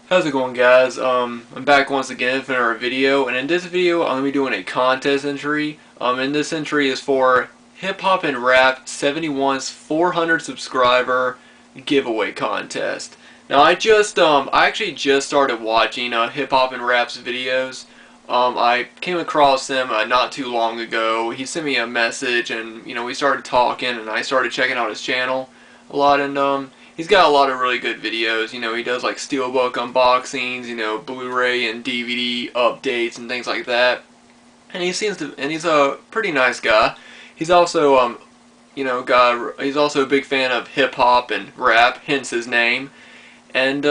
How's it going, guys? I'm back once again for another video, and in this video I'm going to be doing a contest entry. And this entry is for Hip Hop and Rap 71's 400 subscriber giveaway contest. Now I actually just started watching Hip Hop and Rap's videos. I came across him not too long ago. He sent me a message, and we started talking, and I started checking out his channel a lot, and he's got a lot of really good videos. He does like steelbook unboxings, Blu-ray and DVD updates and things like that. And he's a pretty nice guy. He's also he's also a big fan of hip hop and rap, hence his name. And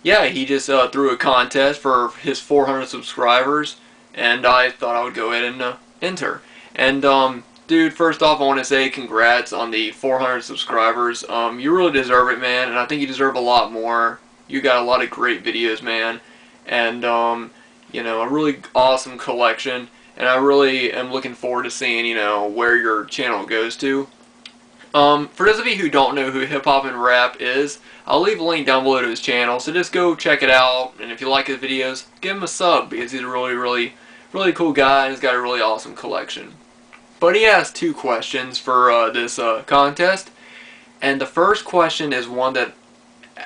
yeah, he just threw a contest for his 400 subscribers, and I thought I would go ahead and enter. And dude, first off, I want to say congrats on the 400 subscribers. You really deserve it, man, and I think you deserve a lot more. You got a lot of great videos, man, and a really awesome collection, and I really am looking forward to seeing, where your channel goes to. For those of you who don't know who Hip Hop and Rap is, I'll leave a link down below to his channel, so just go check it out, and if you like his videos, give him a sub, because he's a really cool guy, and he's got a really awesome collection. But he has two questions for this contest, and the first question is one that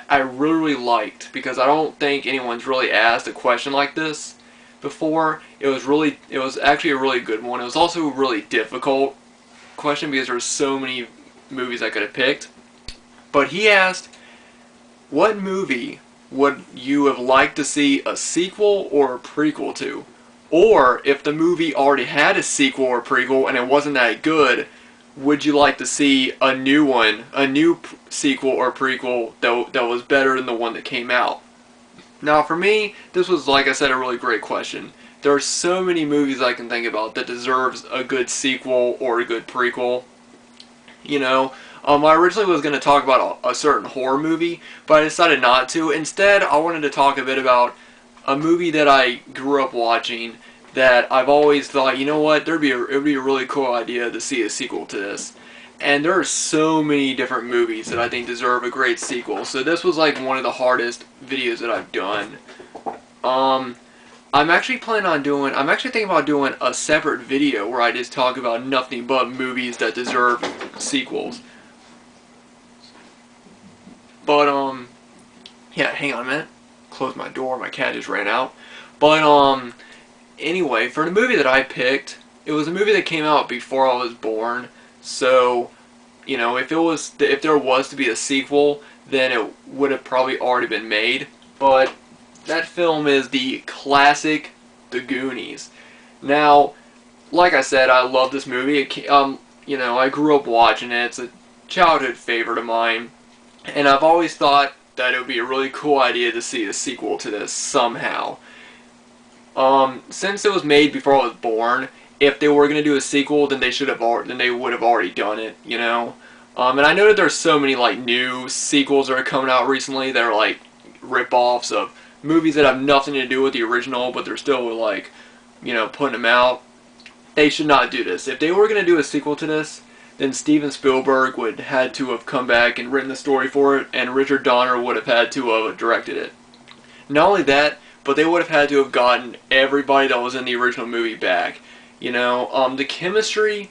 I really liked, because I don't think anyone's really asked a question like this before. It was actually a really good one. It was also a really difficult question because there's so many movies I could have picked. But he asked, what movie would you have liked to see a sequel or a prequel to? Or, if the movie already had a sequel or prequel and it wasn't that good, would you like to see a new one, a new sequel or prequel that was better than the one that came out? Now, for me, this was, like I said, a really great question. There are so many movies I can think about that deserves a good sequel or a good prequel. I originally was going to talk about a certain horror movie, but I decided not to. Instead, I wanted to talk a bit about a movie that I grew up watching that I've always thought, you know what, it would be a really cool idea to see a sequel to this. And there are so many different movies that I think deserve a great sequel. So this was like one of the hardest videos that I've done. I'm actually thinking about doing a separate video where I just talk about nothing but movies that deserve sequels. But yeah, hang on a minute. Close my door, my cat just ran out. But anyway, for the movie that I picked, it was a movie that came out before I was born. So, if there was to be a sequel, then it would have probably already been made. But that film is the classic The Goonies. Now, like I said, I love this movie. I grew up watching it. It's a childhood favorite of mine. And I've always thought that it would be a really cool idea to see a sequel to this somehow. Since it was made before I was born, if they were going to do a sequel, then they would have already done it, And I know that there's so many like new sequels that are coming out recently that are like rip-offs of movies that have nothing to do with the original, but they're still like, putting them out. They should not do this. If they were going to do a sequel to this, then Steven Spielberg would had to have come back and written the story for it, and Richard Donner would have had to have directed it. Not only that, but they would have had to have gotten everybody that was in the original movie back. The chemistry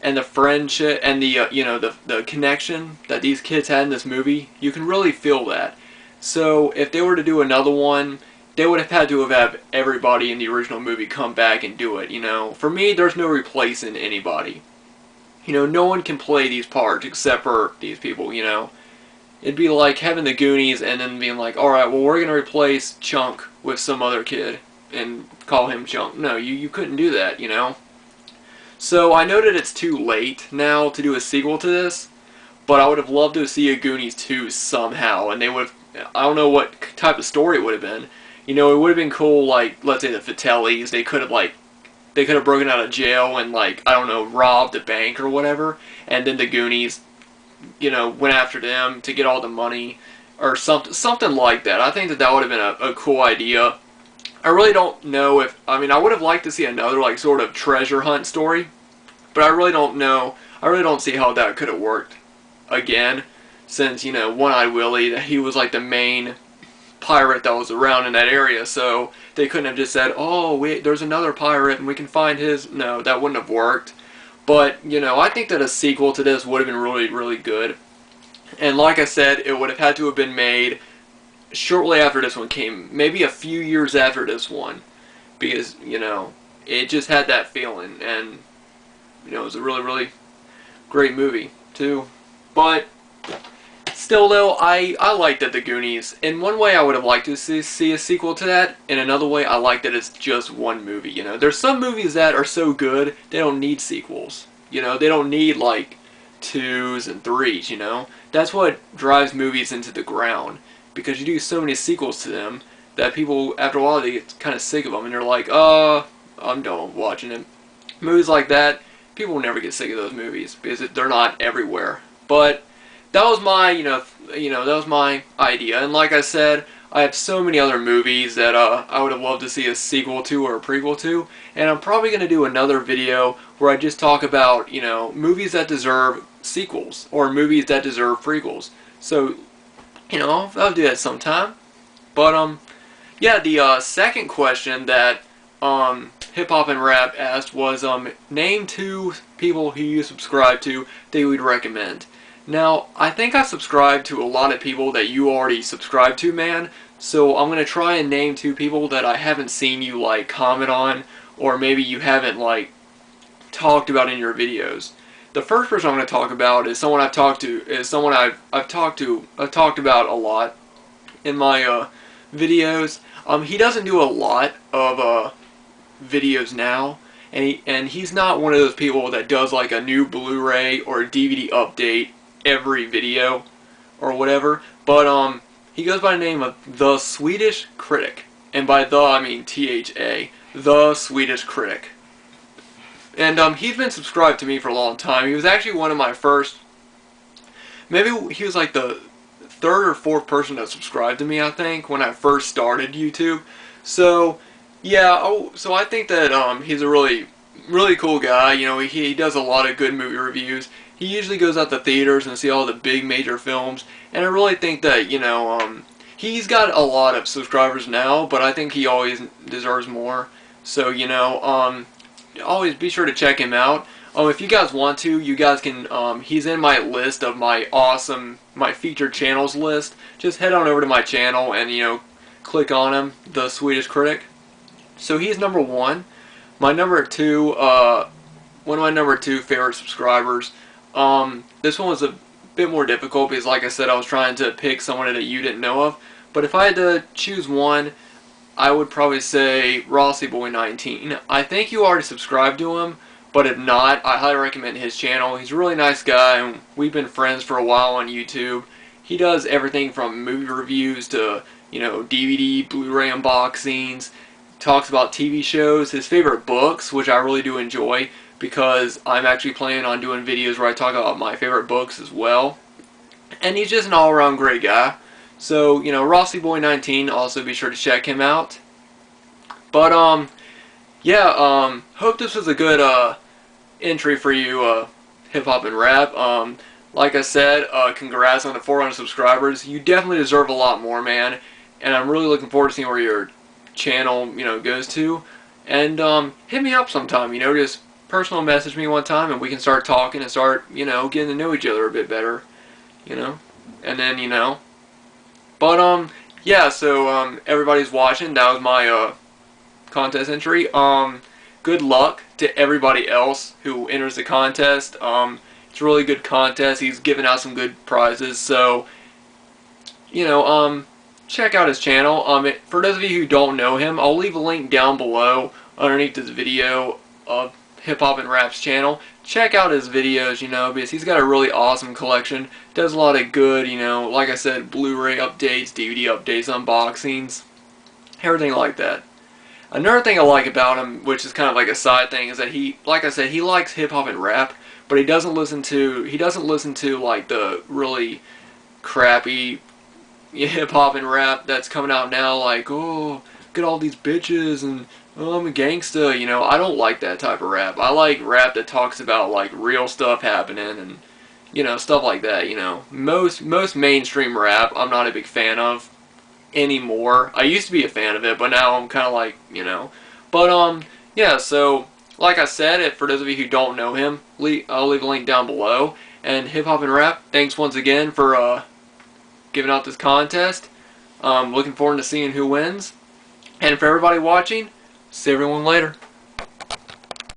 and the friendship and the connection that these kids had in this movie, you can really feel that. So if they were to do another one, they would have had to have everybody in the original movie come back and do it. For me, there's no replacing anybody. No one can play these parts except for these people, It'd be like having the Goonies and then being like, alright, well, we're going to replace Chunk with some other kid and call him Chunk. No, you couldn't do that, So I know that it's too late now to do a sequel to this, but I would have loved to see a Goonies 2 somehow, and they would have, I don't know what type of story it would have been. It would have been cool, like, let's say the Fratellis, they could have broken out of jail and, like, I don't know, robbed a bank or whatever, and then the Goonies, went after them to get all the money, or something like that. I think that would have been a cool idea. I really don't know I would have liked to see another, like, sort of treasure hunt story, but I really don't know, I really don't see how that could have worked again, since, One-Eyed Willie, he was, like, the main pirate that was around in that area, so they couldn't have just said, oh, there's another pirate and we can find his. No, that wouldn't have worked. But, you know, I think that a sequel to this would have been really, really good. And like I said, it would have had to have been made shortly after this one came, maybe a few years after this one, because, you know, it just had that feeling, and, you know, it was a really, really great movie, too. But still, though, I liked that The Goonies. In one way, I would have liked to see a sequel to that. In another way, I like that it's just one movie, you know. There's some movies that are so good, they don't need sequels. You know, they don't need, like, 2s and 3s, you know. That's what drives movies into the ground. Because you do so many sequels to them that people, after a while, they get kind of sick of them. And they're like, I'm done with watching it. Movies like that, people will never get sick of those movies. Because they're not everywhere. But that was my, that was my idea. And like I said, I have so many other movies that I would have loved to see a sequel to or a prequel to. And I'm probably going to do another video where I just talk about, you know, movies that deserve sequels or movies that deserve prequels. So, you know, I'll do that sometime. But, yeah, the second question that Hip Hop and Rap asked was, name 2 people who you subscribe to that you would recommend. Now, I think I subscribe to a lot of people that you already subscribe to, man. So I'm going to try and name 2 people that I haven't seen you, like, comment on, or maybe you haven't, like, talked about in your videos. The first person I'm going to talk about is someone I've talked about a lot in my videos. He doesn't do a lot of videos now, and he's not one of those people that does like a new Blu-ray or DVD update every video or whatever. But he goes by the name of The Swedish Critic, and by the I mean THA, The Swedish Critic. And he's been subscribed to me for a long time. He was actually one of my first, maybe he was like the 3rd or 4th person that subscribed to me, I think, when I first started YouTube. So, yeah, so I think that he's a really, really cool guy. You know, he does a lot of good movie reviews. He usually goes out to theaters and see all the big major films. And I really think that, you know, he's got a lot of subscribers now, but I think he always deserves more. So, you know, always be sure to check him out. If you guys want to, you guys can, he's in my list of my featured channels list. Just head on over to my channel and, you know, click on him, The Swedish Critic. So he's number 1. My number 2, one of my number 2 favorite subscribers. This one was a bit more difficult because, like I said, I was trying to pick someone that you didn't know of. But if I had to choose one, I would probably say RossiBoy19. I think you already subscribed to him, but if not, I highly recommend his channel. He's a really nice guy, and we've been friends for a while on YouTube. He does everything from movie reviews to, you know, DVD, Blu-ray unboxings. Talks about TV shows, his favorite books, which I really do enjoy, because I'm actually planning on doing videos where I talk about my favorite books as well. And he's just an all-around great guy. So, you know, RossiBoy19, also be sure to check him out. But, yeah, hope this was a good, entry for you, Hip Hop and Rap. Like I said, congrats on the 400 subscribers. You definitely deserve a lot more, man. And I'm really looking forward to seeing where your channel, you know, goes to. And, hit me up sometime, you know, just personal message me one time and we can start talking and start, you know, getting to know each other a bit better, you know. And then, you know. But, yeah, so, everybody's watching. That was my, contest entry. Good luck to everybody else who enters the contest. It's a really good contest. He's giving out some good prizes. So, you know, check out his channel. For those of you who don't know him, I'll leave a link down below underneath this video of Hip Hop and Rap's channel. Check out his videos, you know, because he's got a really awesome collection. Does a lot of good, you know, like I said, Blu-ray updates, DVD updates, unboxings, everything like that. Another thing I like about him, which is kind of like a side thing, is that he, like I said, he likes hip hop and rap, but he doesn't listen to like the really crappy hip hop and rap that's coming out now, like, oh, get all these bitches and oh, I'm a gangsta, you know. I don't like that type of rap. I like rap that talks about like real stuff happening and, you know, stuff like that, you know. Most mainstream rap I'm not a big fan of. anymore. I used to be a fan of it, but now I'm kind of like, you know. But yeah. So like I said, for those of you who don't know him, I'll leave a link down below. And Hip Hop and Rap, thanks once again for giving out this contest. Looking forward to seeing who wins. And for everybody watching, see everyone later.